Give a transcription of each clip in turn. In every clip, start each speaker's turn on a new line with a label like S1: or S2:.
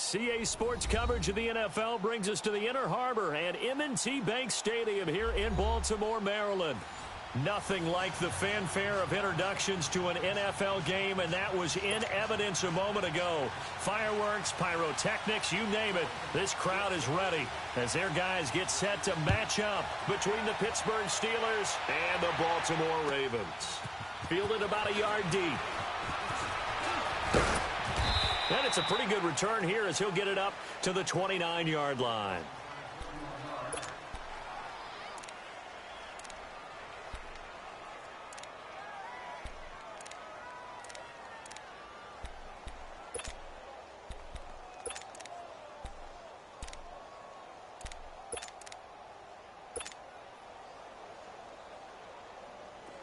S1: CA Sports coverage of the NFL brings us to the Inner Harbor and M&T Bank Stadium here in Baltimore, Maryland. Nothing like the fanfare of introductions to an NFL game, and that was in evidence a moment ago. Fireworks, pyrotechnics, you name it. This crowd is ready as their guys get set to match up between the Pittsburgh Steelers and the Baltimore Ravens. Fielded about a yard deep. And it's a pretty good return here as he'll get it up to the 29-yard line.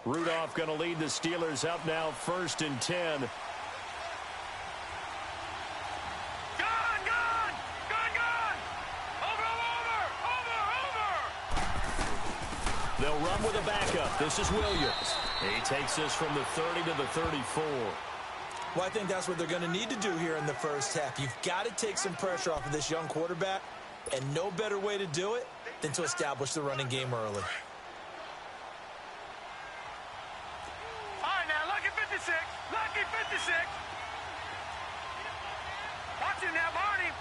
S1: Rudolph going to lead the Steelers up now, 1st and 10. They'll run with a backup. This is Williams. He takes this from the 30 to the 34.
S2: Well, I think that's what they're going to need to do here in the first half. You've got to take some pressure off of this young quarterback, and no better way to do it than to establish the running game early.
S3: All right, now, lucky 56. Lucky 56. Watch him now, Barney.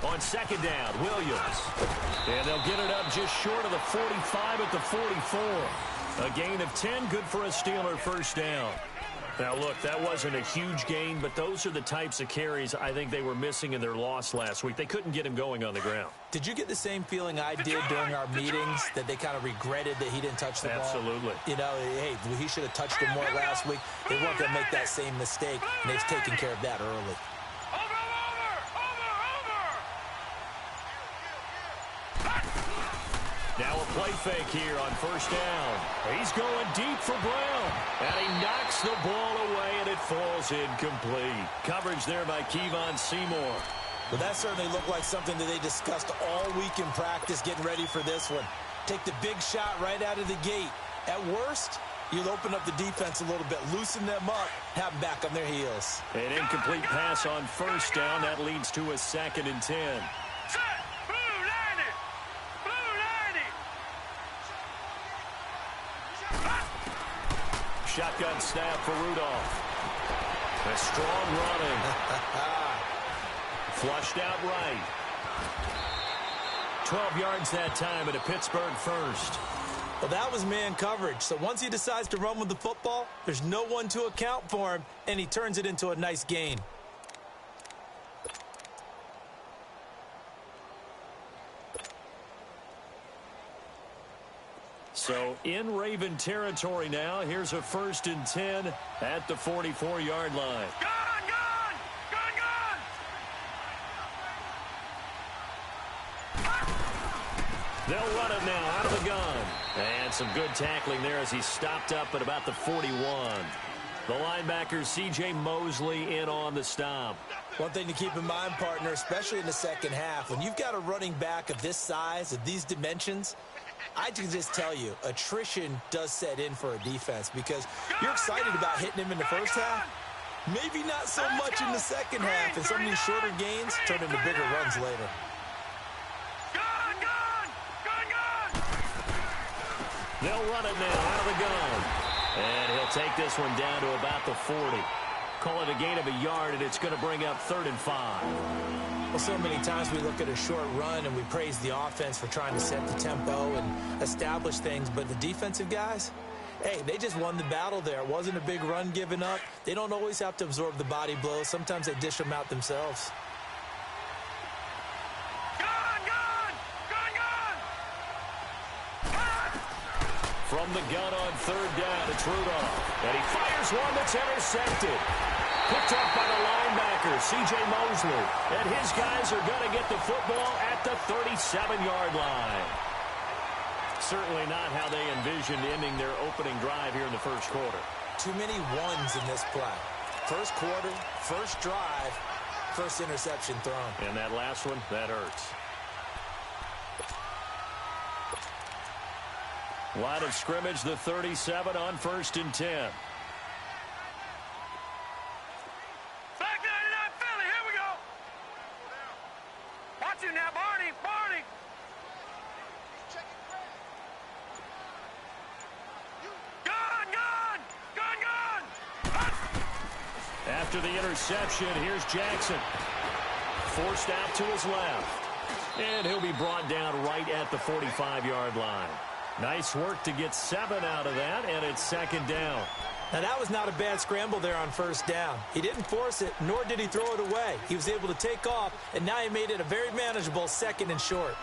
S1: On 2nd down, Williams. And they'll get it up just short of the 45 at the 44. A gain of 10, good for a Steeler first down. Now, look, that wasn't a huge gain, but those are the types of carries I think they were missing in their loss last week. They couldn't get him going on the ground.
S2: Did you get the same feeling I did during our meetings, that they kind of regretted that he didn't touch the ball?
S1: Absolutely.
S2: You know, hey, he should have touched it more last week. They weren't going to make that same mistake, and they've taken care of that early.
S1: Now a play fake here on 1st down. He's going deep for Brown. And he knocks the ball away, and it falls incomplete. Coverage there by Kevon Seymour.
S2: Well, that certainly looked like something that they discussed all week in practice, getting ready for this one. Take the big shot right out of the gate. At worst, you'll open up the defense a little bit, loosen them up, have them back on their heels.
S1: An incomplete pass on 1st down. That leads to a 2nd and 10. Shotgun snap for Rudolph. A strong running. Flushed out right. 12 yards that time and a Pittsburgh first.
S2: Well, that was man coverage. So once he decides to run with the football, there's no one to account for him, and he turns it into a nice gain.
S1: So in Raven territory now. Here's a 1st and 10 at the 44-yard line. They'll run it now out of the gun. And some good tackling there as he stopped up at about the 41. The linebacker, C.J. Mosley, in on the stop.
S2: One thing to keep in mind, partner, especially in the second half, when you've got a running back of this size, of these dimensions, I can just tell you, attrition does set in for a defense because you're excited about hitting him in the first half. Maybe not so much in the second half, and some of these shorter gains turn into bigger runs later.
S1: They'll run it now out of the gun. And he'll take this one down to about the 40. Call it a gain of a yard, and it's going to bring up 3rd and 5.
S2: Well, so many times we look at a short run and we praise the offense for trying to set the tempo and establish things, but the defensive guys, hey, they just won the battle there. It wasn't a big run given up. They don't always have to absorb the body blows. Sometimes they dish them out themselves.
S1: From the gun on 3rd down, it's Rudolph. And he fires one that's intercepted. Picked up by the linebacker, C.J. Mosley. And his guys are going to get the football at the 37-yard line. Certainly not how they envisioned ending their opening drive here in the first quarter.
S2: Too many ones in this play. First quarter, first drive, first interception thrown.
S1: And that last one, that hurts. Line of scrimmage, the 37 on 1st and 10.
S3: Back 99 Philly, here we
S1: after the interception. Here's Jackson. Forced out to his left. And he'll be brought down right at the 45-yard line. Nice work to get 7 out of that, and it's second down.
S2: Now, that was not a bad scramble there on first down. He didn't force it, nor did he throw it away. He was able to take off, and now he made it a very manageable second and short.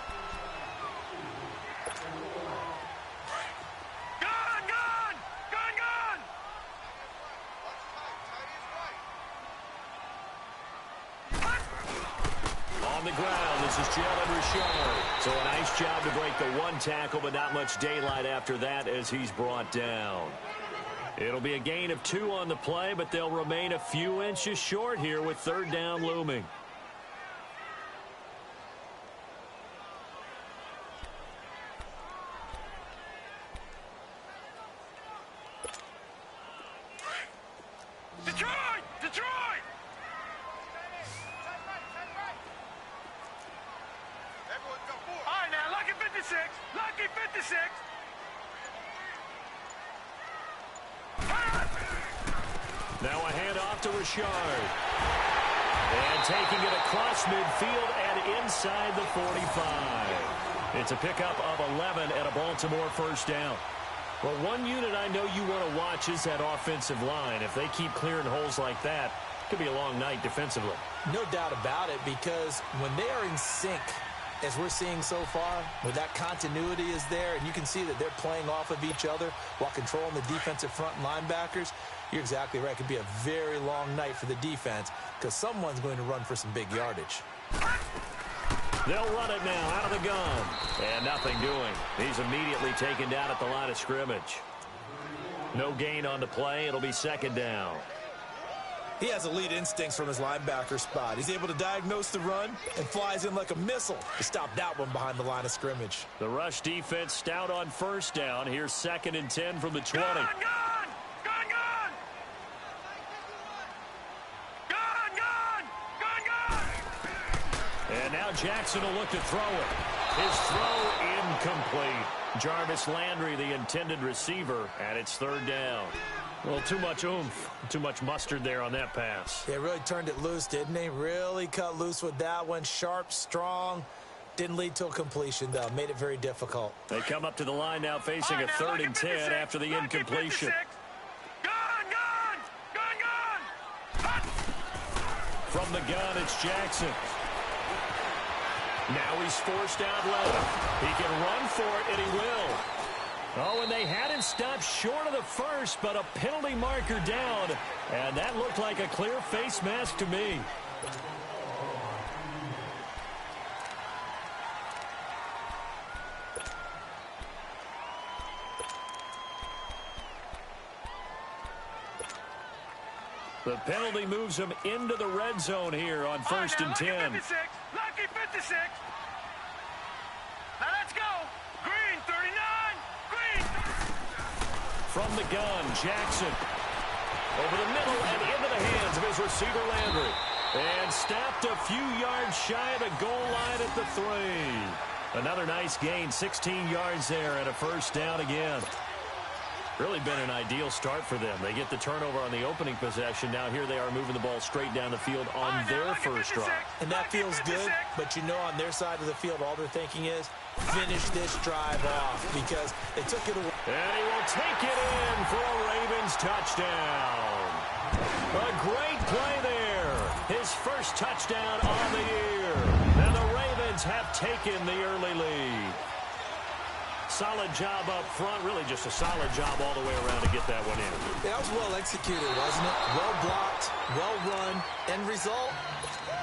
S1: On the ground, this is Jalen Richard. So a nice job to break the one tackle, but not much daylight after that as he's brought down. It'll be a gain of 2 on the play, but they'll remain a few inches short here with third down looming.
S3: Detroit! Detroit! All right, now, lucky 56. Lucky 56.
S1: Now a handoff to Richard. And taking it across midfield and inside the 45. It's a pickup of 11 and a Baltimore first down. Well, one unit I know you want to watch is that offensive line. If they keep clearing holes like that, it could be a long night defensively.
S2: No doubt about it, because when they are in sync, as we're seeing so far, where that continuity is there, and you can see that they're playing off of each other while controlling the defensive front linebackers, you're exactly right. It could be a very long night for the defense because someone's going to run for some big yardage.
S1: They'll run it now out of the gun. And nothing doing. He's immediately taken down at the line of scrimmage. No gain on the play. It'll be second down.
S2: He has elite instincts from his linebacker spot. He's able to diagnose the run and flies in like a missile to stop that one behind the line of scrimmage.
S1: The rush defense stout on first down. Here's second and 10 from the 20.
S3: Gun! Gun! Gun! Gun! Gun! Gun! Gun! Gun!
S1: And now Jackson will look to throw it. His throw incomplete. Jarvis Landry, the intended receiver, and it's third down. Well, too much oomph, too much mustard there on that pass.
S2: They really turned it loose, didn't they? Really cut loose with that one. Sharp, strong. Didn't lead to a completion, though. Made it very difficult.
S1: They come up to the line now facing a third and 10 after the incompletion.
S3: Gun! Gun! Gun! Gun!
S1: From the gun, it's Jackson. Now he's forced out left. He can run for it, and he will. Oh, and they had him stopped short of the first, but a penalty marker down. And that looked like a clear face mask to me. The penalty moves him into the red zone here on first and 10.
S3: Lucky 56. Lucky 56. Now let's go. Green 39. Green.
S1: From the gun, Jackson. Over the middle and into the hands of his receiver, Landry. And snapped a few yards shy of the goal line at the 3. Another nice gain, 16 yards there and a first down again. Really been an ideal start for them. They get the turnover on the opening possession. Now here they are moving the ball straight down the field on their first drive.
S2: And that feels good, but you know on their side of the field, all they're thinking is finish this drive off because they took it away.
S1: And he will take it in for a Ravens touchdown. A great play there. His first touchdown on the year. And the Ravens have taken the early lead. Solid job up front. Really just a solid job all the way around to get that one in.
S2: That was well executed, wasn't it? Well blocked, well run. End result,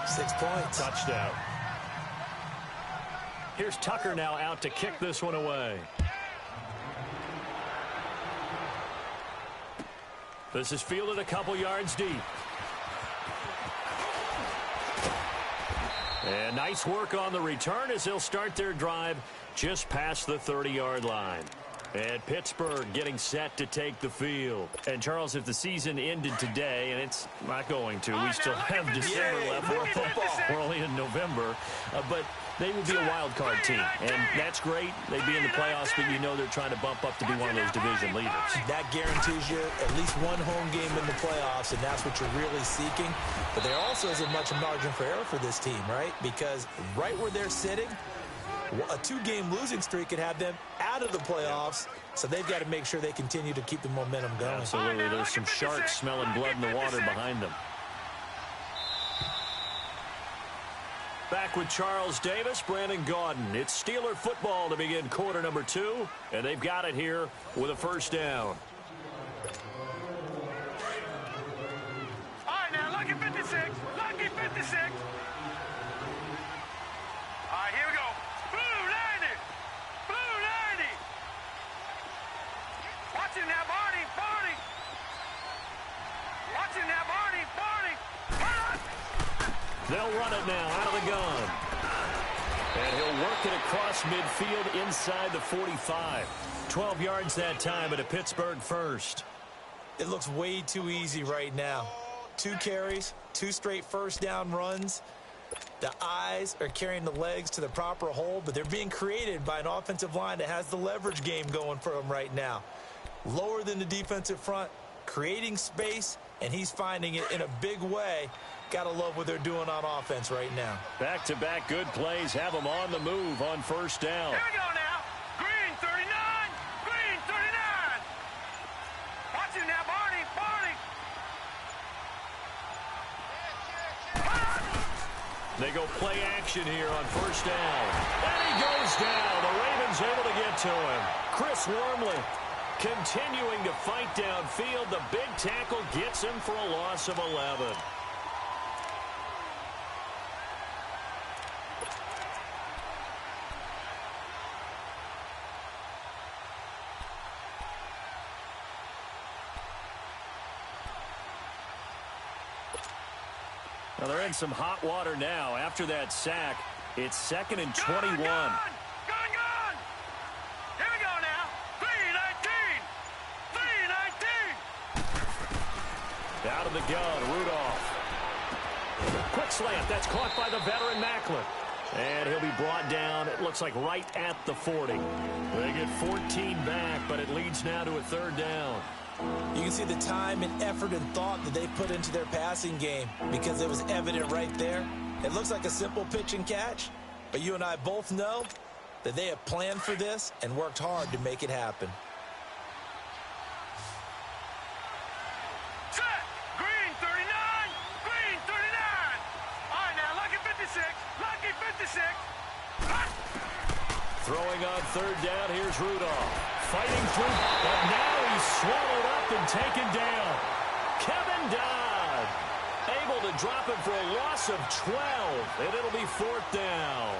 S2: 6 points.
S1: Touchdown. Here's Tucker now out to kick this one away. This is fielded a couple yards deep. And nice work on the return as they'll start their drive just past the 30-yard line. And Pittsburgh getting set to take the field. And, Charles, if the season ended today, and it's not going to, we still have December left. We're only in November, but they would be a wild card team, and that's great. They'd be in the playoffs, but you know they're trying to bump up to be one of those division leaders.
S2: That guarantees you at least one home game in the playoffs, and that's what you're really seeking. But there also isn't much margin for error for this team, right? Because right where they're sitting, a two-game losing streak could have them out of the playoffs, so they've got to make sure they continue to keep the momentum going.
S1: Absolutely. There's some sharks smelling blood in the water behind them. Back with Charles Davis, Brandon Gaudin. It's Steeler football to begin quarter number 2, and they've got it here with a first down.
S3: All right, now, lucky 56. Lucky 56. All right, here we go. Blue 90. Blue 90. Watching now, Barney. Barney. Watching now, Barney. Barney.
S1: They'll run it now out of the gun. And he'll work it across midfield inside the 45. 12 yards that time at a Pittsburgh first.
S2: It looks way too easy right now. 2 carries, 2 straight first down runs. The eyes are carrying the legs to the proper hole, but they're being created by an offensive line that has the leverage game going for them right now. Lower than the defensive front, creating space, and he's finding it in a big way. Gotta love what they're doing on offense right now.
S1: Back-to-back good plays have them on the move on first down.
S3: Here we go now. Green 39. Green 39. Watching now, Barney. Barney.
S1: They go play action here on first down. And he goes down. The Ravens able to get to him. Chris Wormley continuing to fight downfield. The big tackle gets him for a loss of 11. Well, they're in some hot water now. After that sack, it's 2nd and 21.
S3: Gone. Here we go now. 3-19. 3-19.
S1: Out of the gun, Rudolph. Quick slant. That's caught by the veteran Macklin. And he'll be brought down, it looks like, right at the 40. They get 14 back, but it leads now to a 3rd down.
S2: You can see the time and effort and thought that they put into their passing game because it was evident right there. It looks like a simple pitch and catch, but you and I both know that they have planned for this and worked hard to make it happen.
S3: Set. Green 39. Green 39. All right, now, lucky 56. Lucky 56.
S1: Throwing on 3rd down, here's Rudolph. Fighting through, but now he's swallowed up and taken down. Kevin Dodd able to drop him for a loss of 12, and it'll be 4th down.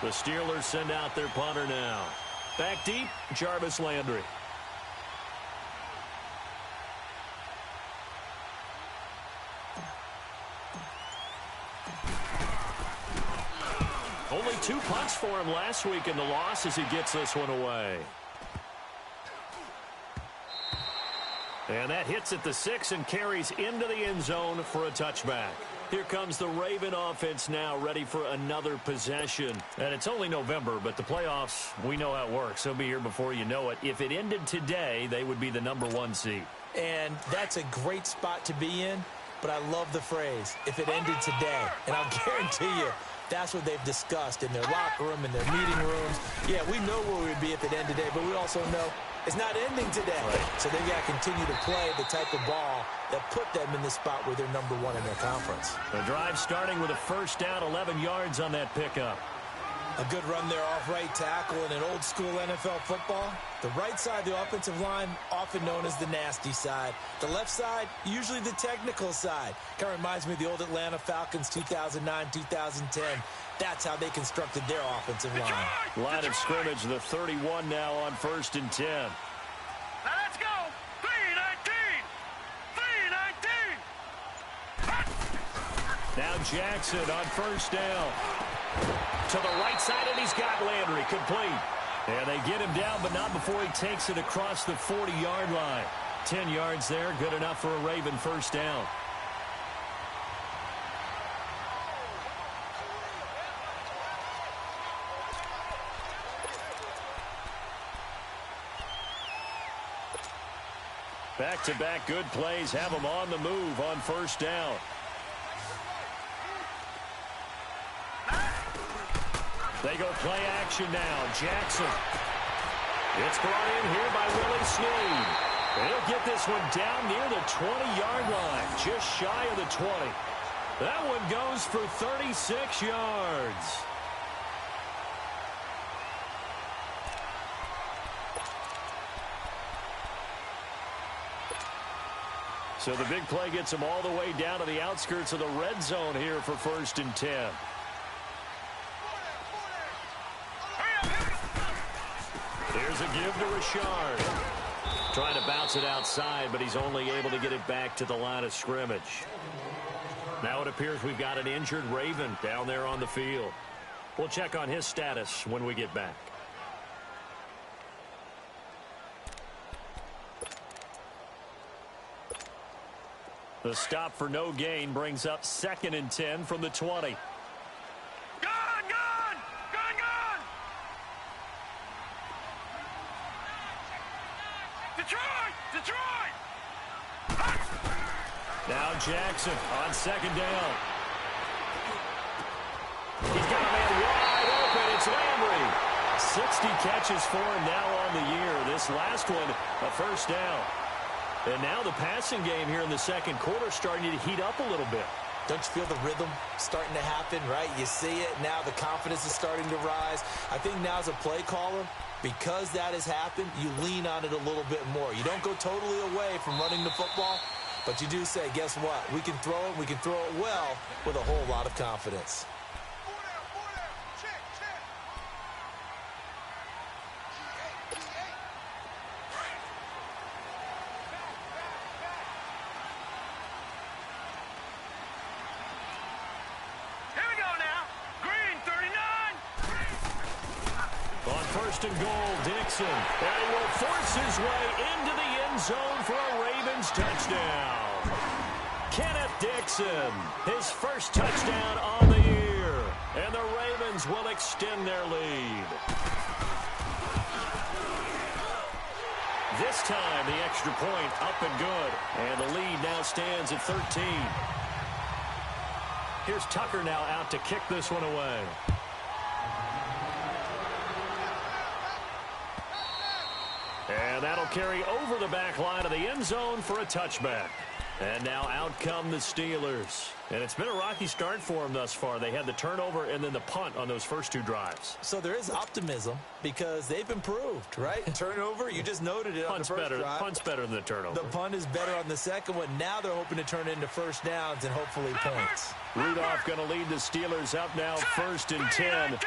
S1: The Steelers send out their punter now. Back deep, Jarvis Landry. Only 2 punts for him last week in the loss as he gets this one away. And that hits at the 6 and carries into the end zone for a touchback. Here comes the Raven offense now, ready for another possession. And it's only November, but the playoffs, we know how it works. They'll be here before you know it. If it ended today, they would be the #1 seed.
S2: And that's a great spot to be in, but I love the phrase, if it ended today. And I'll guarantee you, that's what they've discussed in their locker room, in their meeting rooms. Yeah, we know where we'd be if it ended today, but we also know it's not ending today. Right. So they've got to continue to play the type of ball that put them in the spot where they're #1 in their conference.
S1: The drive starting with a first down, 11 yards on that pickup.
S2: A good run there off right tackle in an old school NFL football. The right side of the offensive line, often known as the nasty side. The left side, usually the technical side. Kind of reminds me of the old Atlanta Falcons 2009, 2010. That's how they constructed their offensive line.
S1: Line of scrimmage, the 31 now on 1st and 10.
S3: Now let's go. 3-19. 3-19.
S1: Now Jackson on first down. To the right side, and he's got Landry complete. And they get him down, but not before he takes it across the 40-yard line. 10 yards there, good enough for a Raven first down. Back-to-back good plays have them on the move on first down. They go play action now. Jackson. It's brought in here by Willie Snead. And he'll get this one down near the 20-yard line, just shy of the 20. That one goes for 36 yards. So the big play gets them all the way down to the outskirts of the red zone here for 1st and 10. Here's a give to Richard. Trying to bounce it outside, but he's only able to get it back to the line of scrimmage. Now it appears we've got an injured Raven down there on the field. We'll check on his status when we get back. The stop for no gain brings up 2nd and 10 from the 20.
S3: Detroit!
S1: Now Jackson on 2nd down. He's got a man wide open. It's Landry. 60 catches for him now on the year. This last one, a first down. And now the passing game here in the second quarter starting to heat up a little bit.
S2: Don't you feel the rhythm starting to happen, right? You see it. Now the confidence is starting to rise. I think now as a play caller, because that has happened, you lean on it a little bit more. You don't go totally away from running the football, but you do say, guess what? We can throw it. We can throw it well with a whole lot of confidence.
S1: And goal, Dixon. And he will force his way into the end zone for a Ravens touchdown. Kenneth Dixon, his first touchdown on the year. And the Ravens will extend their lead. This time, the extra point up and good. And the lead now stands at 13. Here's Tucker now out to kick this one away. And that'll carry over the back line of the end zone for a touchback. And now out come the Steelers. And it's been a rocky start for them thus far. They had the turnover and then the punt on those first 2 drives.
S2: So there is optimism because they've improved, right? Turnover, you just noted it on the first drive.
S1: Punt's better than the turnover.
S2: The punt is better on the second one. Now they're hoping to turn it into first downs and hopefully points.
S1: Rudolph going to lead the Steelers up now 1st and 10.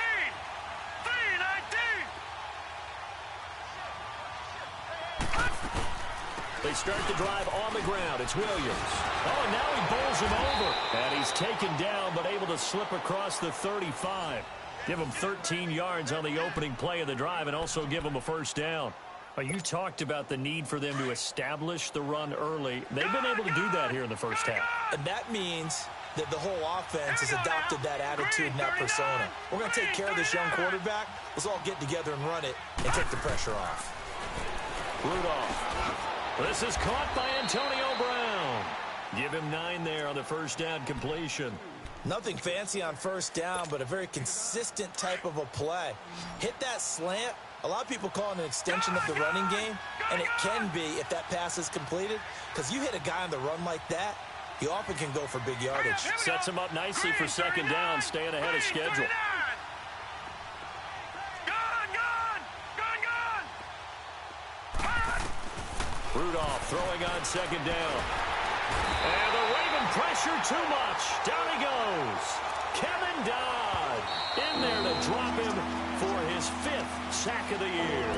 S1: They start the drive on the ground. It's Williams. Oh, and now he bowls him over. And he's taken down, but able to slip across the 35. Give him 13 yards on the opening play of the drive and also give him a first down. You talked about the need for them to establish the run early. They've been able to do that here in the first half.
S2: And that means that the whole offense has adopted that attitude and that persona. We're going to take care of this young quarterback. Let's all get together and run it and take the pressure off.
S1: Rudolph. This is caught by Antonio Brown. Give him 9 there on the first down completion.
S2: Nothing fancy on first down, but a very consistent type of a play. Hit that slant. A lot of people call it an extension of the running game, and it can be if that pass is completed, because you hit a guy on the run like that, you often can go for big yardage.
S1: Sets him up nicely for second down, staying ahead of schedule. Rudolph throwing on second down. And the Raven pressure too much. Down he goes. Kevin Dodd in there to drop him for his 5th sack of the year.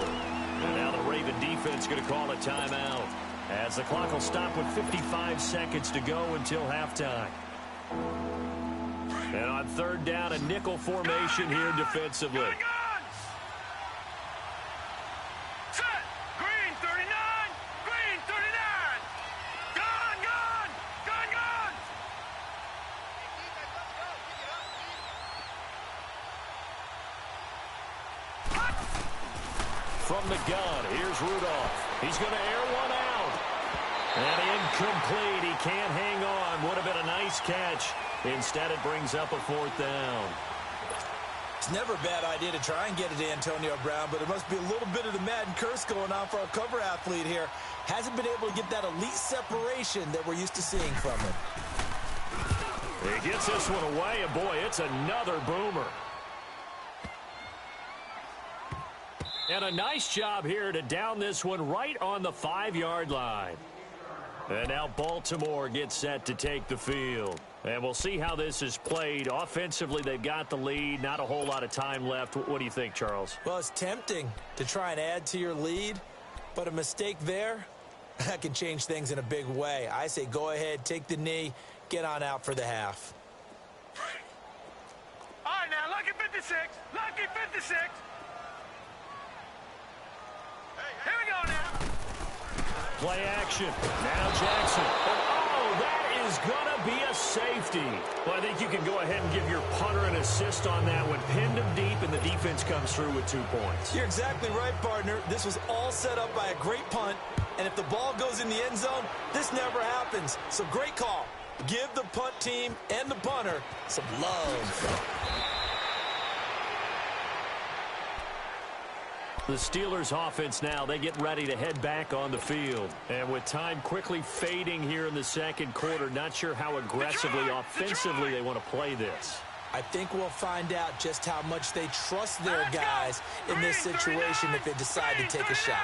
S1: And now the Raven defense going to call a timeout as the clock will stop with 55 seconds to go until halftime. And on third down, a nickel formation here defensively. from the gun. Here's Rudolph. He's going to air one out. And incomplete. He can't hang on. Would have been a nice catch. Instead, it brings up a 4th down.
S2: It's never a bad idea to try and get it to Antonio Brown, but it must be a little bit of the Madden curse going on for our cover athlete here. Hasn't been able to get that elite separation that we're used to seeing from him.
S1: He gets this one away, and boy, it's another boomer. And a nice job here to down this one right on the 5-yard line. And now Baltimore gets set to take the field. And we'll see how this is played. Offensively, they've got the lead. Not a whole lot of time left. What do you think, Charles?
S2: Well, it's tempting to try and add to your lead, but a mistake there, that can change things in a big way. I say go ahead, take the knee, get on out for the half.
S3: All right, now, lucky 56. Lucky 56. Here we go now.
S1: Play action. Now Jackson. Oh, that is going to be a safety. Well, I think you can go ahead and give your punter an assist on that one. Pinned him deep, and the defense comes through with 2 points.
S2: You're exactly right, partner. This was all set up by a great punt, and if the ball goes in the end zone, this never happens. So great call. Give the punt team and the punter some love.
S1: The Steelers offense now, they get ready to head back on the field. And with time quickly fading here in the second quarter, not sure how aggressively, offensively they want to play this.
S2: I think we'll find out just how much they trust their guys in this situation if they decide to take a shot.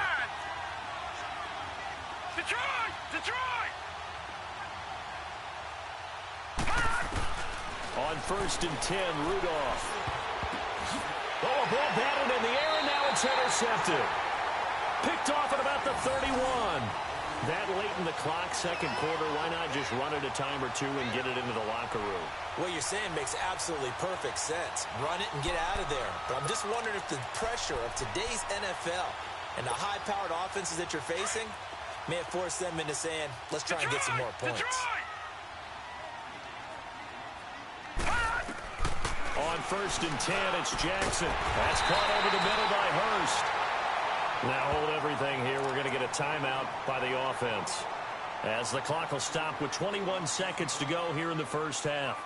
S3: Detroit! Detroit!
S1: On 1st and 10, Rudolph. Oh, a ball batted in the air, and now it's intercepted. Picked off at about the 31. That late in the clock, second quarter, why not just run it a time or two and get it into the locker room?
S2: What you're saying makes absolutely perfect sense. Run it and get out of there. But I'm just wondering if the pressure of today's NFL and the high-powered offenses that you're facing may have forced them into saying, let's try and get some more points.
S1: On 1st and 10, it's Jackson. That's caught over the middle by Hurst. Now hold everything here. We're going to get a timeout by the offense, as the clock will stop with 21 seconds to go here in the first half.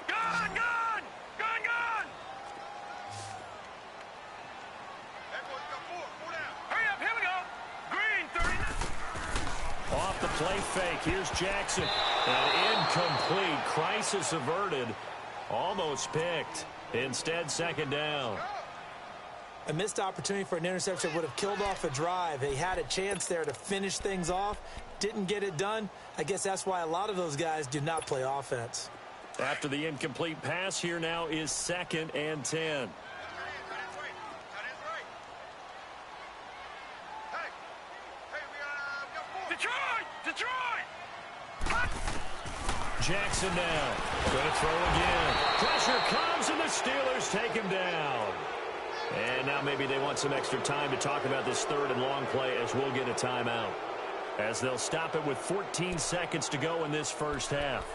S3: Gun! Gun! Gun! Gun! Hurry up, here we go. Green, 39.
S1: Off the play fake, here's Jackson. And incomplete. Crisis averted. Almost picked. Instead, second down.
S2: A missed opportunity for an interception would have killed off a drive. They had a chance there to finish things off. Didn't get it done. I guess that's why a lot of those guys do not play offense.
S1: After the incomplete pass, here now is 2nd and 10. Jackson now. Going to throw again. Pressure comes, and the Steelers take him down. And now maybe they want some extra time to talk about this 3rd and long play, as we'll get a timeout, as they'll stop it with 14 seconds to go in this first half.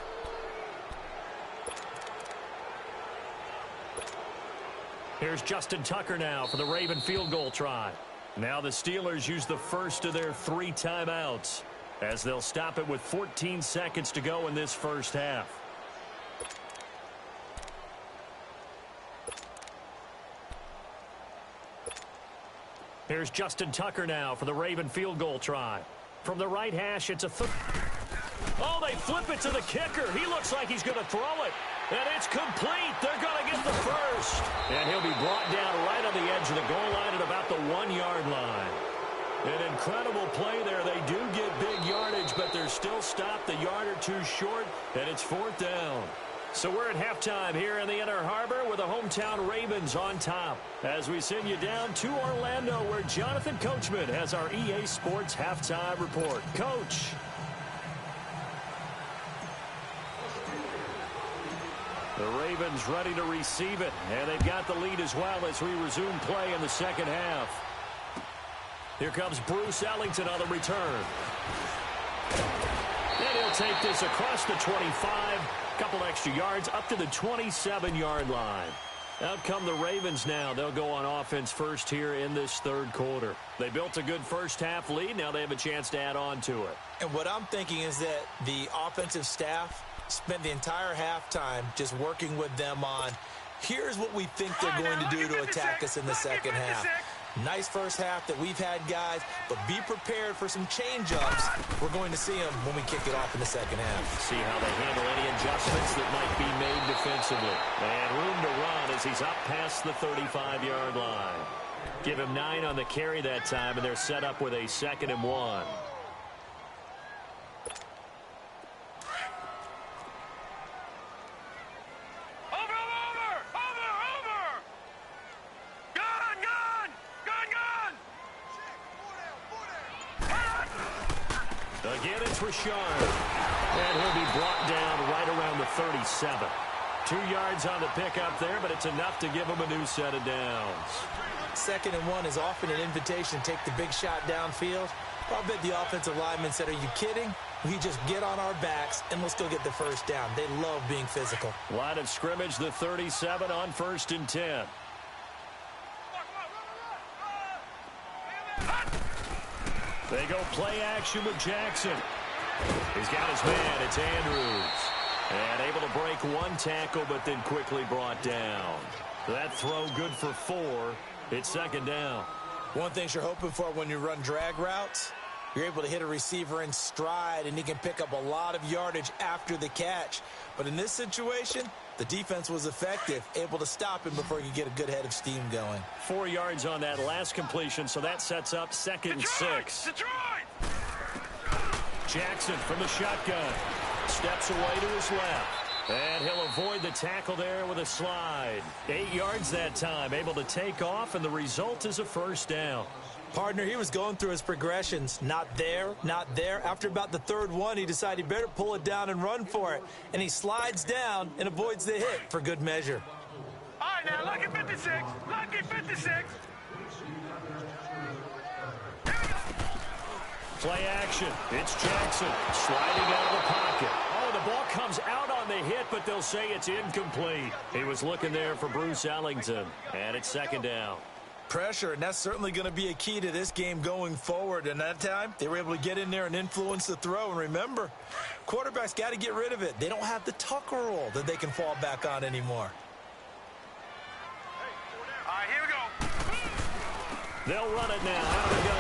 S1: Here's Justin Tucker now for the Raven field goal try. Now the Steelers use the first of their 3 timeouts, as they'll stop it with 14 seconds to go in this first half. Here's Justin Tucker now for the Raven field goal try. From the right hash, it's a... Oh, they flip it to the kicker. He looks like he's going to throw it. And it's complete. They're going to get the first. And he'll be brought down right on the edge of the goal line at about the 1-yard line. An incredible play there. They do get big yardage, but they're still stopped a yard or two short, and it's 4th down. So we're at halftime here in the Inner Harbor with the hometown Ravens on top, as we send you down to Orlando, where Jonathan Coachman has our EA Sports halftime report. Coach. The Ravens ready to receive it, and they've got the lead as well as we resume play in the second half. Here comes Bruce Ellington on the return. And he'll take this across the 25. Couple extra yards up to the 27-yard line. Out come the Ravens now. They'll go on offense first here in this third quarter. They built a good first-half lead. Now they have a chance to add on to it.
S2: And what I'm thinking is that the offensive staff spent the entire halftime just working with them on, here's what we think they're going to do to attack us in the second half. Nice first half that we've had, guys, but be prepared for some change-ups. We're going to see them when we kick it off in the second half.
S1: See how they handle any adjustments that might be made defensively. And room to run as he's up past the 35-yard line. Give him 9 on the carry that time, and they're set up with a 2nd and 1. Again, it's Rashard. And he'll be brought down right around the 37. 2 yards on the pickup there, but it's enough to give him a new set of downs.
S2: 2nd and 1 is often an invitation to take the big shot downfield. I'll bet the offensive lineman said, are you kidding? We just get on our backs and let's go get the first down. They love being physical.
S1: Line of scrimmage, the 37 on 1st and 10. They go play action with Jackson. He's got his man. It's Andrews. And able to break 1 tackle, but then quickly brought down. That throw good for 4. It's 2nd down.
S2: One thing you're hoping for when you run drag routes, you're able to hit a receiver in stride, and he can pick up a lot of yardage after the catch. But in this situation, the defense was effective, able to stop him before he could get a good head of steam going.
S1: 4 yards on that last completion, so that sets up 2nd and 6. Jackson from the shotgun. Steps away to his left. And he'll avoid the tackle there with a slide. 8 yards that time, able to take off, and the result is a first down.
S2: Partner, he was going through his progressions. Not there, not there. After about the 3rd one, he decided he better pull it down and run for it. And he slides down and avoids the hit for good measure.
S3: All right, now, lucky 56. Lucky 56.
S1: Play action. It's Jackson sliding out of the pocket. Oh, the ball comes out on the hit, but they'll say it's incomplete. He was looking there for Bruce Ellington, and it's 2nd down.
S2: Pressure, and that's certainly going to be a key to this game going forward. And that time, they were able to get in there and influence the throw. And remember, quarterbacks got to get rid of it. They don't have the Tucker rule that they can fall back on anymore.
S3: All right, here we go.
S1: They'll run it now out of the gun.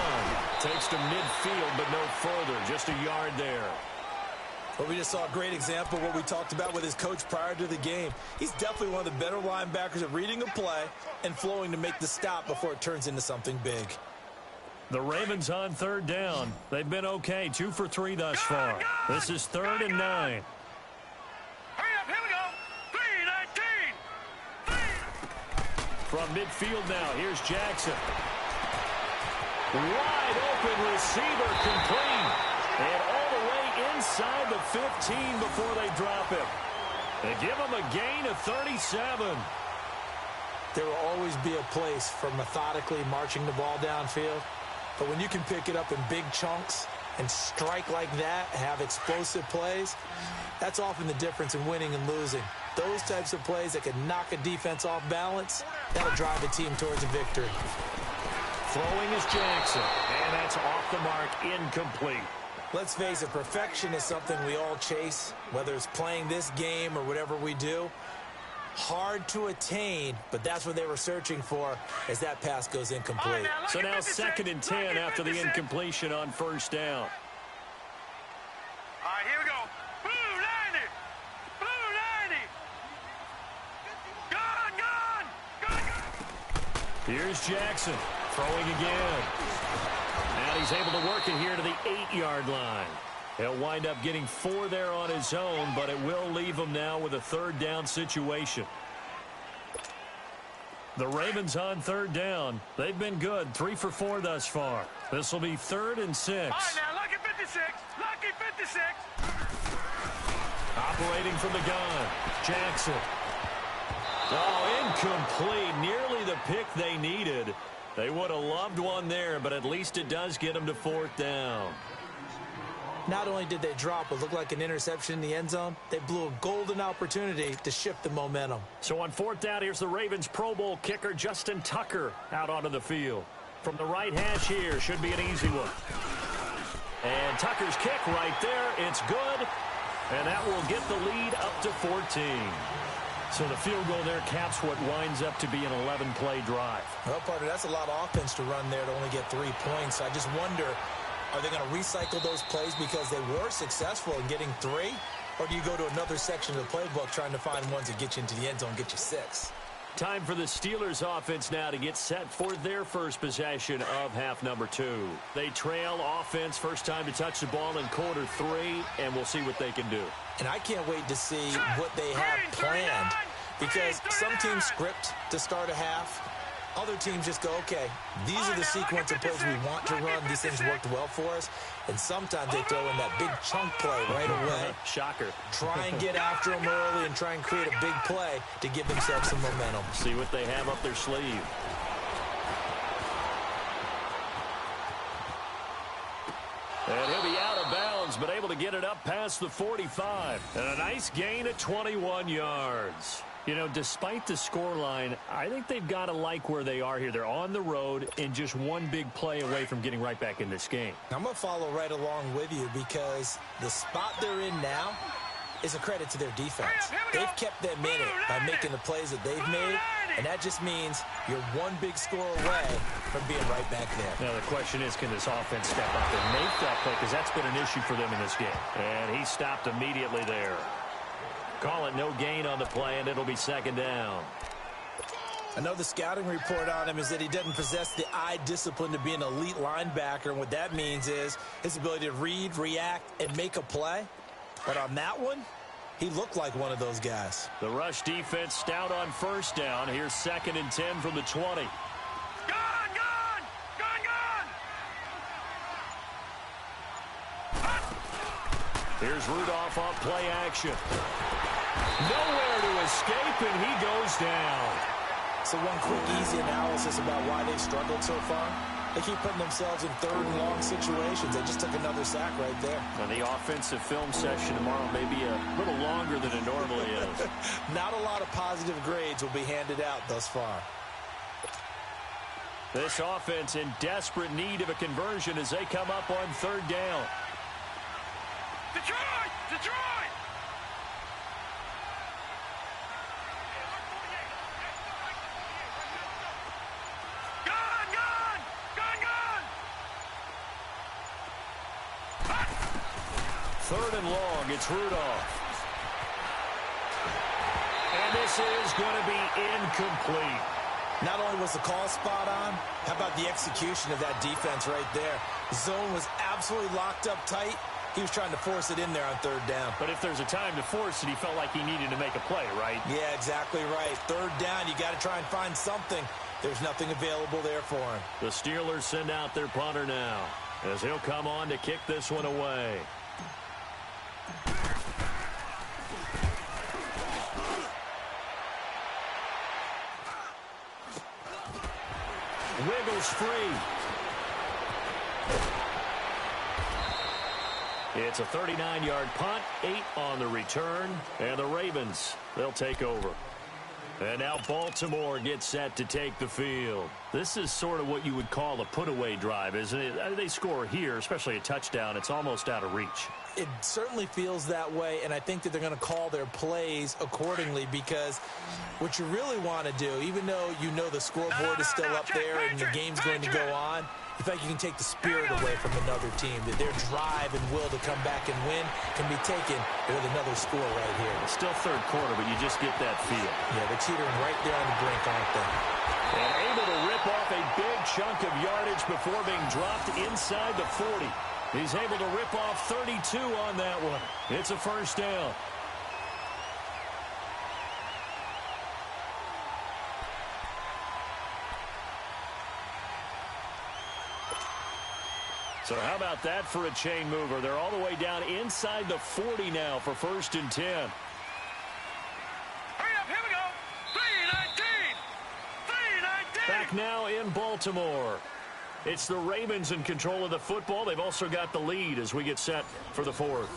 S1: Takes to midfield, but no further. Just a yard there.
S2: Well, we just saw a great example of what we talked about with his coach prior to the game. He's definitely one of the better linebackers at reading a play and flowing to make the stop before it turns into something big.
S1: The Ravens on 3rd down. They've been okay, 2 for 3 thus far. This is 3rd and 9.
S3: Hurry up, here we go. 3-19.
S1: From midfield now, here's Jackson. Wide open receiver complete. And all the way inside the 15 before they drop him. They give him a gain of 37.
S2: There will always be a place for methodically marching the ball downfield. But when you can pick it up in big chunks and strike like that, have explosive plays, that's often the difference in winning and losing. Those types of plays that can knock a defense off balance, that'll drive a team towards a victory.
S1: Throwing is Jackson, and that's off the mark, incomplete.
S2: Let's face it, perfection is something we all chase, whether it's playing this game or whatever we do. Hard to attain, but that's what they were searching for as that pass goes incomplete.
S1: So now 2nd and 10 after the incompletion on 1st down.
S3: All right, here we go. Blue 90. Blue 90. Gun.
S1: Here's Jackson throwing again. And he's able to work it here to the 8-yard line. He'll wind up getting 4 there on his own, but it will leave him now with a 3rd down situation. The Ravens on 3rd down. They've been good, 3 for 4 thus far. This will be 3rd and 6.
S3: All right, now, lucky 56. Lucky 56.
S1: Operating from the gun, Jackson. Oh, incomplete. Nearly the pick they needed. They would have loved one there, but at least it does get them to 4th down.
S2: Not only did they drop what looked like an interception in the end zone, they blew a golden opportunity to shift the momentum.
S1: So on 4th down, here's the Ravens Pro Bowl kicker Justin Tucker out onto the field. From the right hash here, should be an easy one. And Tucker's kick right there, it's good. And that will get the lead up to 14. So the field goal there caps what winds up to be an 11-play drive.
S2: Well, partner, that's a lot of offense to run there to only get 3 points. I just wonder, are they going to recycle those plays because they were successful in getting 3? Or do you go to another section of the playbook trying to find ones that get you into the end zone and get you 6?
S1: Time for the Steelers offense now to get set for their first possession of half number 2. They trail offense, first time to touch the ball in quarter 3, and we'll see what they can do.
S2: And I can't wait to see what they have planned, because some teams script to start a half. Other teams just go, okay, these are the sequence of plays we want to run. These things worked well for us. And sometimes they throw in that big chunk play right away.
S1: Shocker.
S2: Try and get after them early and try and create a big play to give themselves some momentum.
S1: See what they have up their sleeve. And he'll be out of bounds, but able to get it up past the 45. And a nice gain at 21 yards. You know, despite the scoreline, I think they've got to like where they are here. They're on the road and just one big play away from getting right back in this game.
S2: I'm going to follow right along with you, because the spot they're in now is a credit to their defense. They've kept them in it by making the plays that they've made, and that just means you're one big score away from being right back there.
S1: Now the question is, can this offense step up and make that play, because that's been an issue for them in this game. And he stopped immediately there. Call it no gain on the play, and it'll be 2nd down.
S2: I know the scouting report on him is that he doesn't possess the eye discipline to be an elite linebacker, and what that means is his ability to read, react, and make a play. But on that one, he looked like one of those guys.
S1: The rush defense stout on 1st down. Here's 2nd and 10 from the 20.
S3: Gone, gone! Gone, gone!
S1: Here's Rudolph off play action. Nowhere to escape, and he goes down.
S2: So one quick, easy analysis about why they've struggled so far. They keep putting themselves in 3rd and long situations. They just took another sack right there.
S1: And the offensive film session tomorrow may be a little longer than it normally is.
S2: Not a lot of positive grades will be handed out thus far.
S1: This offense in desperate need of a conversion as they come up on 3rd down.
S3: Detroit! Detroit! Gone, gone! Gone, gone!
S1: 3rd and long, it's Rudolph. And this is going to be incomplete.
S2: Not only was the call spot on, how about the execution of that defense right there? The zone was absolutely locked up tight. He was trying to force it in there on 3rd down.
S1: But if there's a time to force it, he felt like he needed to make a play, right?
S2: Yeah, exactly right. 3rd down, you got to try and find something. There's nothing available there for him.
S1: The Steelers send out their punter now, as he'll come on to kick this one away. Wiggles free. It's a 39-yard punt, 8 on the return, and the Ravens, they'll take over. And now Baltimore gets set to take the field. This is sort of what you would call a put-away drive, isn't it? They score here, especially a touchdown. It's almost out of reach.
S2: It certainly feels that way, and I think that they're going to call their plays accordingly, because what you really want to do, even though you know the scoreboard is still up there and the game's going to go on, you feel like you can take the spirit away from another team, that their drive and will to come back and win can be taken with another score right here.
S1: It's still 3rd quarter, but you just get that feel.
S2: Yeah, they're teetering right there on the brink, aren't they?
S1: And able to rip off a big chunk of yardage before being dropped inside the 40. He's able to rip off 32 on that one. It's a 1st down. So how about that for a chain mover? They're all the way down inside the 40 now for 1st and 10.
S3: Hurry up, here we go! 3:19! 3:19!
S1: Back now in Baltimore. It's the Ravens in control of the football. They've also got the lead as we get set for the fourth.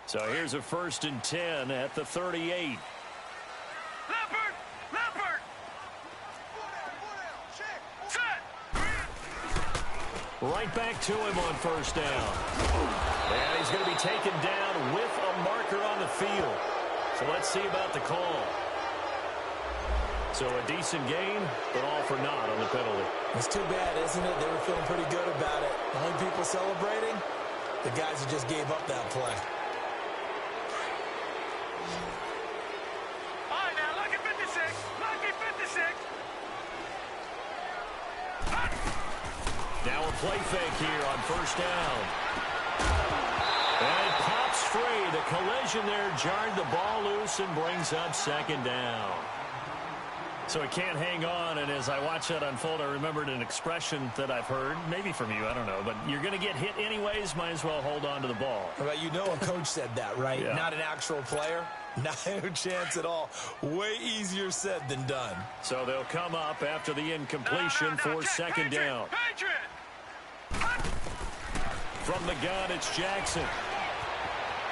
S1: So here's a 1st and 10 at the 38.
S3: Leopard! Set!
S1: Right back to him on 1st down. And he's going to be taken down with a marker on the field. So let's see about the call. So a decent gain, but all for naught on the penalty.
S2: It's too bad, isn't it? They were feeling pretty good about it. The only people celebrating, the guys who just gave up that play.
S1: Now a play fake here on 1st down. And it pops free. The collision there jarred the ball loose and brings up 2nd down. So it can't hang on, and as I watch that unfold, I remembered an expression that I've heard, maybe from you, I don't know, but you're going to get hit anyways, might as well hold on to the ball.
S2: Well, you know a coach said that, right?
S1: Yeah. Not
S2: an actual player. Not a chance at all. Way easier said than done.
S1: So they'll come up after the incompletion for 2nd down. From the gun, it's Jackson.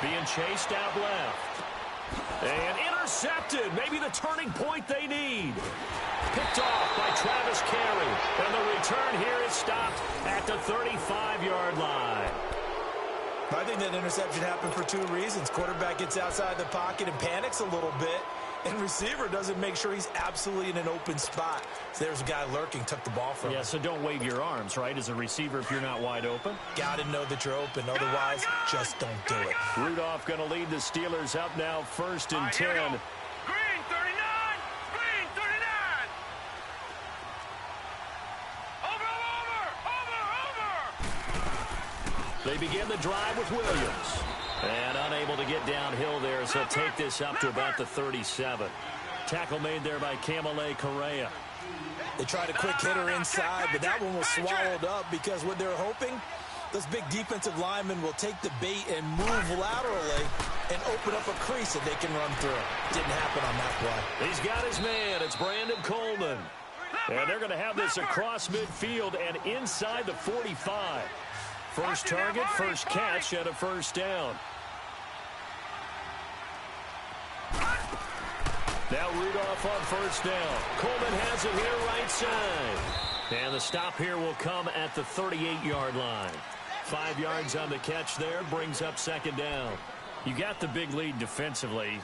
S1: Being chased out left. And intercepted. Maybe the turning point they need. Picked off by Travis Carey. And the return here is stopped at the 35-yard line.
S2: I think that interception happened for 2 reasons. Quarterback gets outside the pocket and panics a little bit. And receiver doesn't make sure he's absolutely in an open spot. So there's a guy lurking, took the ball from him.
S1: Yeah, so don't wave your arms, right, as a receiver if you're not wide open.
S2: Got to know that you're open. Otherwise, just don't do it.
S1: Rudolph going to lead the Steelers up now 1st and 10.
S3: Green 39! Green 39! Over!
S1: They begin the drive with Williams. And unable to get downhill there, so take this up to about the 37. Tackle made there by Kamale Correa.
S2: They tried a quick hitter inside, but that one was swallowed up because what they're hoping, those big defensive linemen will take the bait and move laterally and open up a crease that they can run through. Didn't happen on that play.
S1: He's got his man. It's Brandon Coleman. And they're going to have this across midfield and inside the 45. First target, first catch, and a 1st down. Now Rudolph on 1st down. Coleman has it here right side. And the stop here will come at the 38-yard line. 5 yards on the catch there, brings up 2nd down. You got the big lead defensively.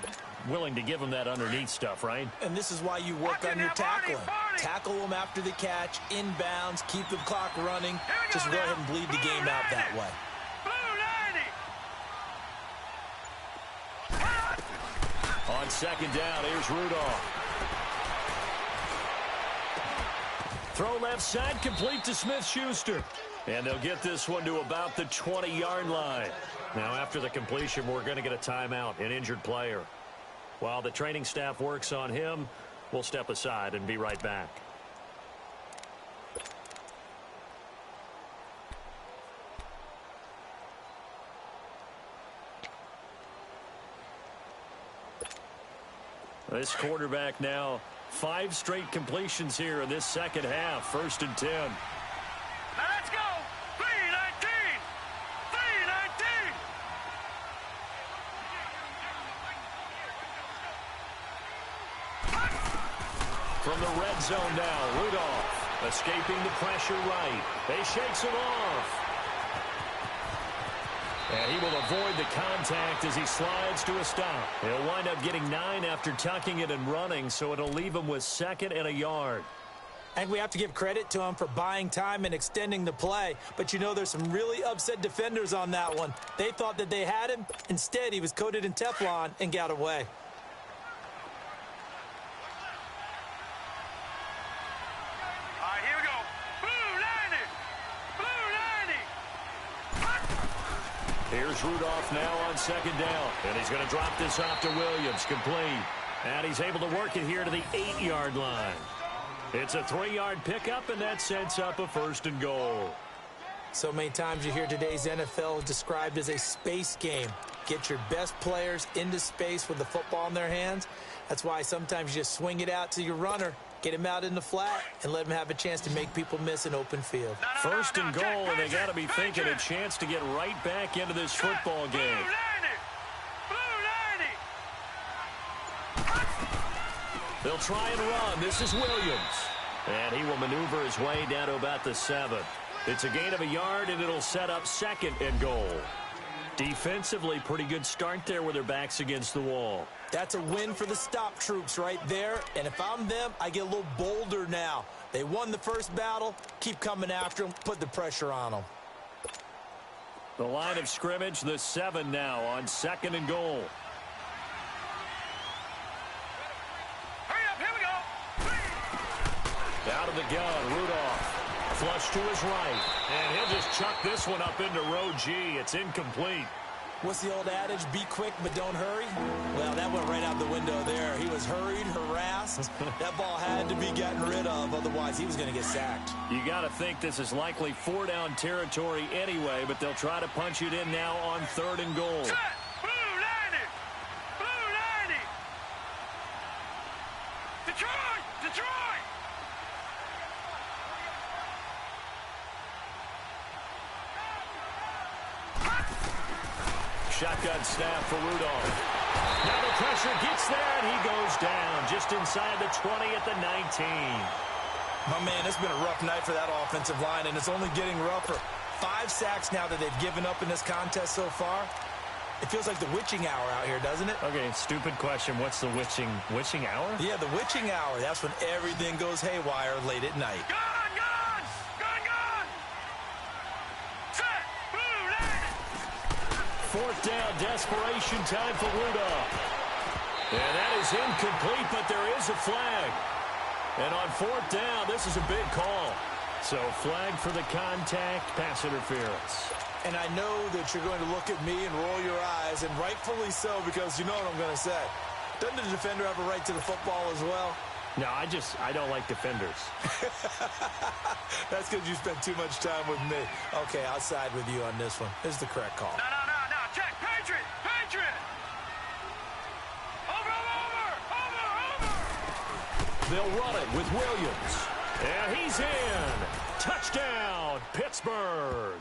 S1: Willing to give them that underneath stuff, right?
S2: And this is why you work on your tackling. Tackle them after the catch, inbounds, keep the clock running. Just go ahead and bleed the game out that way.
S1: On 2nd down, here's Rudolph. Throw left side, complete to Smith-Schuster. And they'll get this one to about the 20-yard line. Now, after the completion, we're going to get a timeout, an injured player. While the training staff works on him, we'll step aside and be right back. This quarterback now, 5 straight completions here in this 2nd half. 1st and 10.
S3: Now let's go! 3-19! 3-19!
S1: From the red zone now, Rudolph escaping the pressure right. They shakes him off. And he will avoid the contact as he slides to a stop. He'll wind up getting 9 after tucking it and running, so it'll leave him with 2nd and a yard.
S2: I think we have to give credit to him for buying time and extending the play. But you know, there's some really upset defenders on that one. They thought that they had him. Instead, he was coated in Teflon and got away.
S3: All right, here we go. Blue 90! Blue 90!
S1: Here's Rudolph now on 2nd down. And he's going to drop this off to Williams, complete. And he's able to work it here to the 8-yard line. It's a 3-yard pickup, and that sets up a 1st and goal.
S2: So many times you hear today's NFL described as a space game. Get your best players into space with the football in their hands. That's why sometimes you just swing it out to your runner, get him out in the flat, and let him have a chance to make people miss an open field.
S1: First and goal, and they got to be thinking a chance to get right back into this football game. They'll try and run. This is Williams. And he will maneuver his way down to about the 7. It's a gain of a yard, and it'll set up second and goal. Defensively, pretty good start there with their backs against the wall.
S2: That's a win for the stop troops right there. And if I'm them, I get a little bolder now. They won the first battle. Keep coming after them. Put the pressure on them.
S1: The line of scrimmage, the 7 now on second and goal.
S3: Hurry up, here we go.
S1: Out of the gun, Rudolph. Flush to his right. And he'll just chuck this one up into row G. It's incomplete.
S2: What's the old adage? Be quick, but don't hurry? Well, that went right out the window there. He was hurried, harassed. That ball had to be gotten rid of. Otherwise, he was going to get sacked.
S1: You got to think this is likely 4-down territory anyway, but they'll try to punch it in now on third and goal.
S3: Set. Blue 90. Blue 90. Detroit. Detroit.
S1: Shotgun snap for Rudolph. Now the pressure gets there, and he goes down just inside the 20 at the 19.
S2: My man, it's been a rough night for that offensive line, and it's only getting rougher. 5 sacks now that they've given up in this contest so far. It feels like the witching hour out here, doesn't it?
S1: Okay, stupid question. What's the witching hour?
S2: Yeah, the witching hour. That's when everything goes haywire late at night.
S3: Gun. Set. Blue 90.
S1: Fourth down, desperation time for Rudolph. And that is incomplete, but there is a flag. And on fourth down, this is a big call. So flag for the contact, pass interference.
S2: And I know that you're going to look at me and roll your eyes, and rightfully so, because you know what I'm going to say. Doesn't the defender have a right to the football as well?
S1: No, I don't like defenders.
S2: That's because you spent too much time with me. Okay, I'll side with you on this one. This is the correct call.
S3: No. Check. Patriot. Over.
S1: They'll run it with Williams. And he's in. Touchdown, Pittsburgh.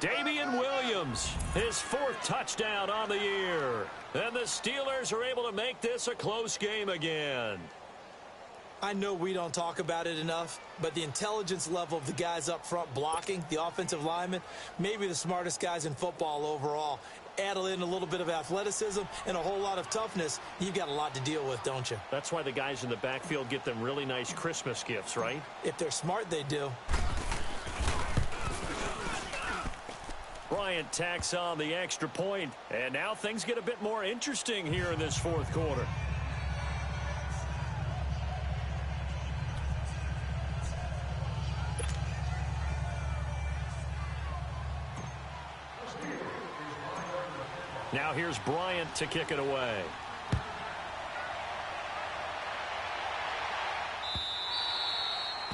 S1: Damian Williams, his 4th touchdown on the year. And the Steelers are able to make this a close game again.
S2: I know we don't talk about it enough, but the intelligence level of the guys up front blocking, the offensive linemen, maybe the smartest guys in football overall. Add in a little bit of athleticism and a whole lot of toughness, you've got a lot to deal with, don't you?
S1: That's why the guys in the backfield get them really nice Christmas gifts, right?
S2: If they're smart, they do.
S1: Bryant tacks on the extra point, and now things get a bit more interesting here in this fourth quarter. Now here's Bryant to kick it away.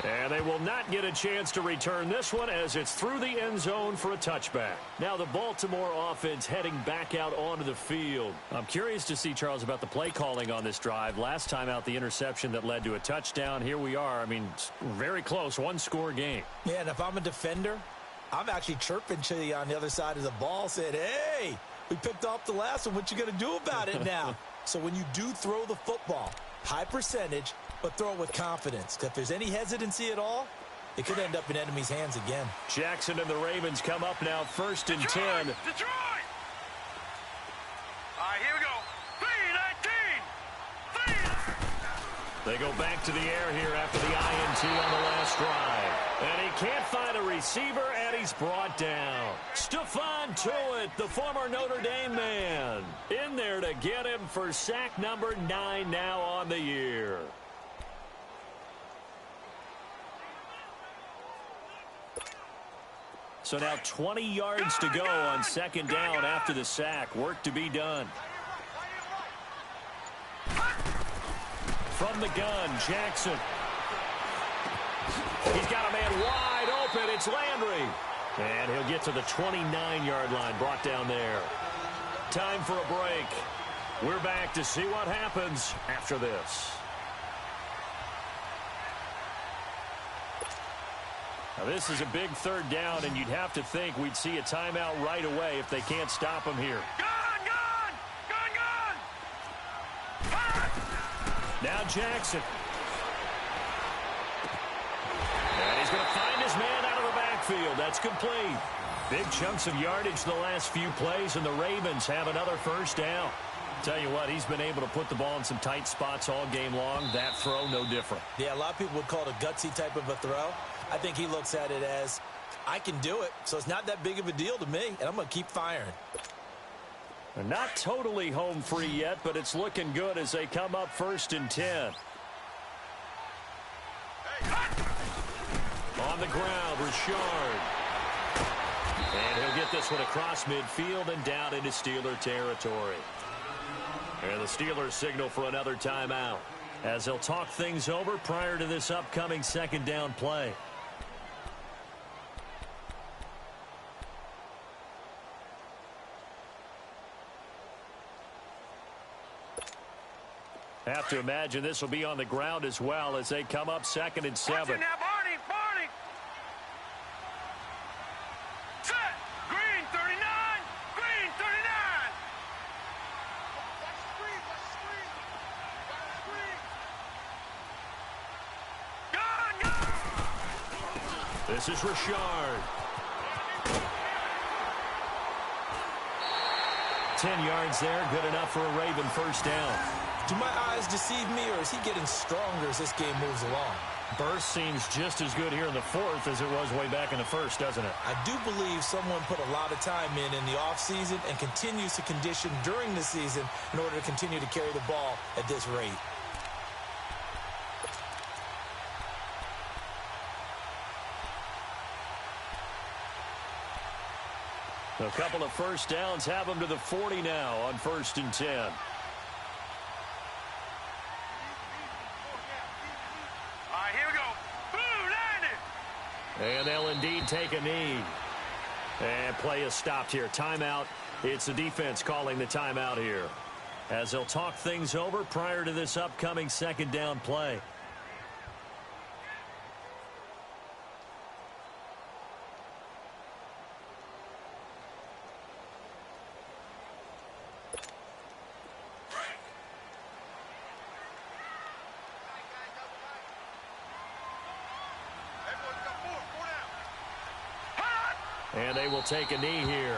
S1: And they will not get a chance to return this one as it's through the end zone for a touchback. Now the Baltimore offense heading back out onto the field. I'm curious to see, Charles, about the play calling on this drive. Last time out, the interception that led to a touchdown. Here we are. I mean, very close, one-score game.
S2: Yeah, and if I'm a defender, I'm actually chirping to you on the other side of the ball, saying, hey, we picked off the last one. What you going to do about it now? So when you do throw the football, high percentage, but throw it with confidence. If there's any hesitancy at all, it could end up in enemy's hands again.
S1: Jackson and the Ravens come up now, 1st and 10.
S3: Detroit! All right, here we go. 3-19.
S1: They go back to the air here after the INT on the last drive. And he can't find a receiver, and he's brought down. Stephon Tuitt, the former Notre Dame man, in there to get him for sack number 9 now on the year. So now 20 yards to go on 2nd down after the sack. Work to be done. From the gun, Jackson. He's got a man wide open. It's Landry. And he'll get to the 29-yard line, brought down there. Time for a break. We're back to see what happens after this. Now, this is a big third down, and you'd have to think we'd see a timeout right away if they can't stop him here.
S3: Gone, gone! Gone, gone!
S1: Now Jackson. And he's going to find his man out of the backfield. That's complete. Big chunks of yardage the last few plays, and the Ravens have another first down. Tell you what, he's been able to put the ball in some tight spots all game long. That throw, no different.
S2: Yeah, a lot of people would call it a gutsy type of a throw. I think he looks at it as, I can do it, so it's not that big of a deal to me, and I'm going to keep firing.
S1: They're not totally home free yet, but it's looking good as they come up 1st and 10. On the ground, Richard. And he'll get this one across midfield and down into Steeler territory. And the Steelers signal for another timeout as they'll talk things over prior to this upcoming second down play. Have to imagine this will be on the ground as well as they come up 2nd and 7.
S3: Watch it now, Barney, Barney. Set. Green, 39. Green, 39. Watch the screen, watch the screen. Watch the screen. Gone, gone.
S1: This is Richard. 10 yards there, good enough for a Raven first down.
S2: Do my eyes deceive me, or is he getting stronger as this game moves along?
S1: Burst seems just as good here in the 4th as it was way back in the 1st, doesn't it?
S2: I do believe someone put a lot of time in the offseason and continues to condition during the season in order to continue to carry the ball at this rate.
S1: A couple of first downs have them to the 40 now on 1st and 10.
S3: All right, here we go. Boom, landed.
S1: And they'll indeed take a knee. And play is stopped here. Timeout. It's the defense calling the timeout here as they'll talk things over prior to this upcoming second down play. And they will take a knee here.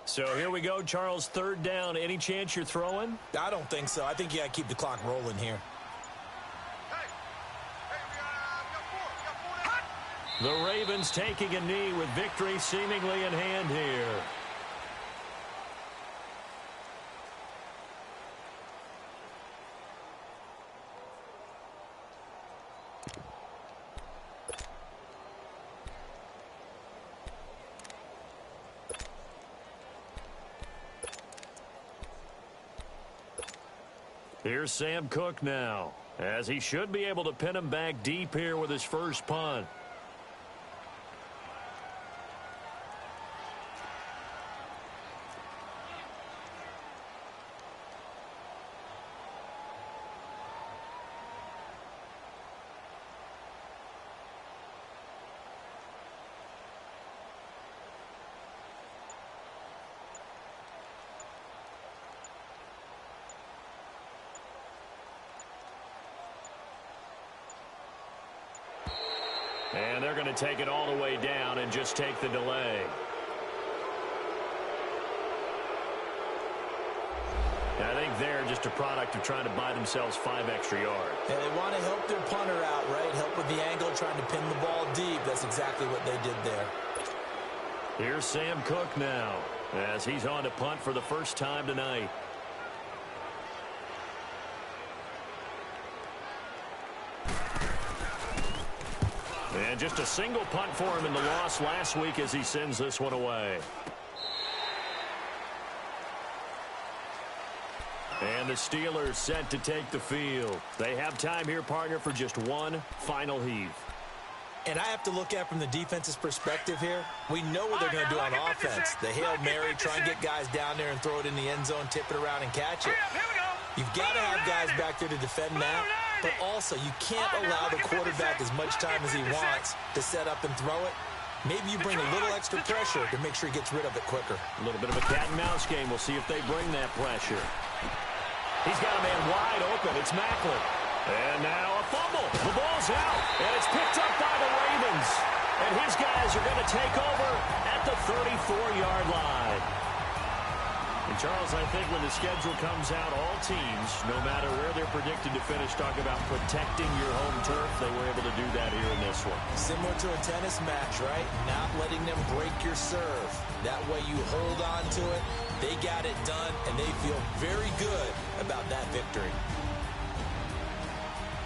S1: So here we go, Charles, 3rd down. Any chance you're throwing?
S2: I don't think so. I think you got to keep the clock rolling here.
S1: The Ravens taking a knee with victory seemingly in hand here. Here's Sam Cook now, as he should be able to pin him back deep here with his first punt. And they're going to take it all the way down and just take the delay. I think they're just a product of trying to buy themselves 5 extra yards.
S2: And they want to help their punter out, right? Help with the angle, trying to pin the ball deep. That's exactly what they did there.
S1: Here's Sam Cook now, as he's on to punt for the first time tonight. And just a single punt for him in the loss last week as he sends this one away. And the Steelers set to take the field. They have time here, partner, for just one final heave.
S2: And I have to look at it from the defense's perspective here. We know what they're going to do on offense. The Hail Mary, try and get guys down there and throw it in the end zone, tip it around and catch it. You've got to have guys back there to defend that. But also, you can't allow the quarterback as much time as he wants to set up and throw it. Maybe you bring a little extra pressure to make sure he gets rid of it quicker.
S1: A little bit of a cat and mouse game. We'll see if they bring that pressure. He's got a man wide open. It's Maclin. And now a fumble. The ball's out. And it's picked up by the Ravens. And his guys are going to take over at the 34-yard line. And, Charles, I think when the schedule comes out, all teams, no matter where they're predicted to finish, talk about protecting your home turf. They were able to do that here in this one.
S2: Similar to a tennis match, right? Not letting them break your serve. That way you hold on to it. They got it done, and they feel very good about that victory.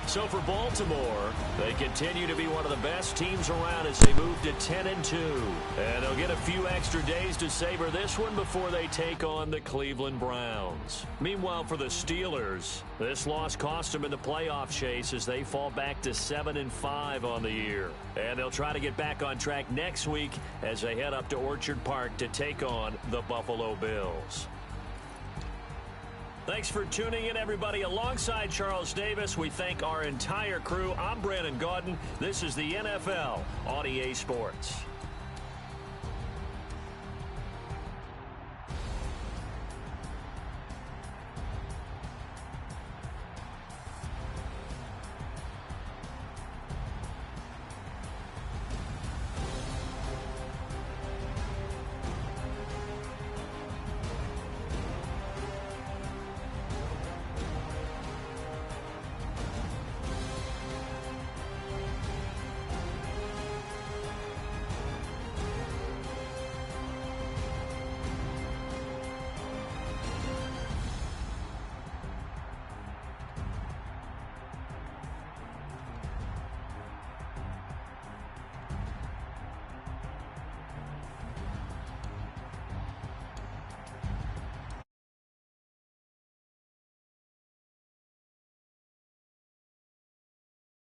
S1: So for Baltimore, they continue to be one of the best teams around as they move to 10-2. And they'll get a few extra days to savor this one before they take on the Cleveland Browns. Meanwhile, for the Steelers, this loss cost them in the playoff chase as they fall back to 7-5 on the year. And they'll try to get back on track next week as they head up to Orchard Park to take on the Buffalo Bills. Thanks for tuning in, everybody. Alongside Charles Davis, we thank our entire crew. I'm Brandon Gaudin. This is the NFL on EA Sports.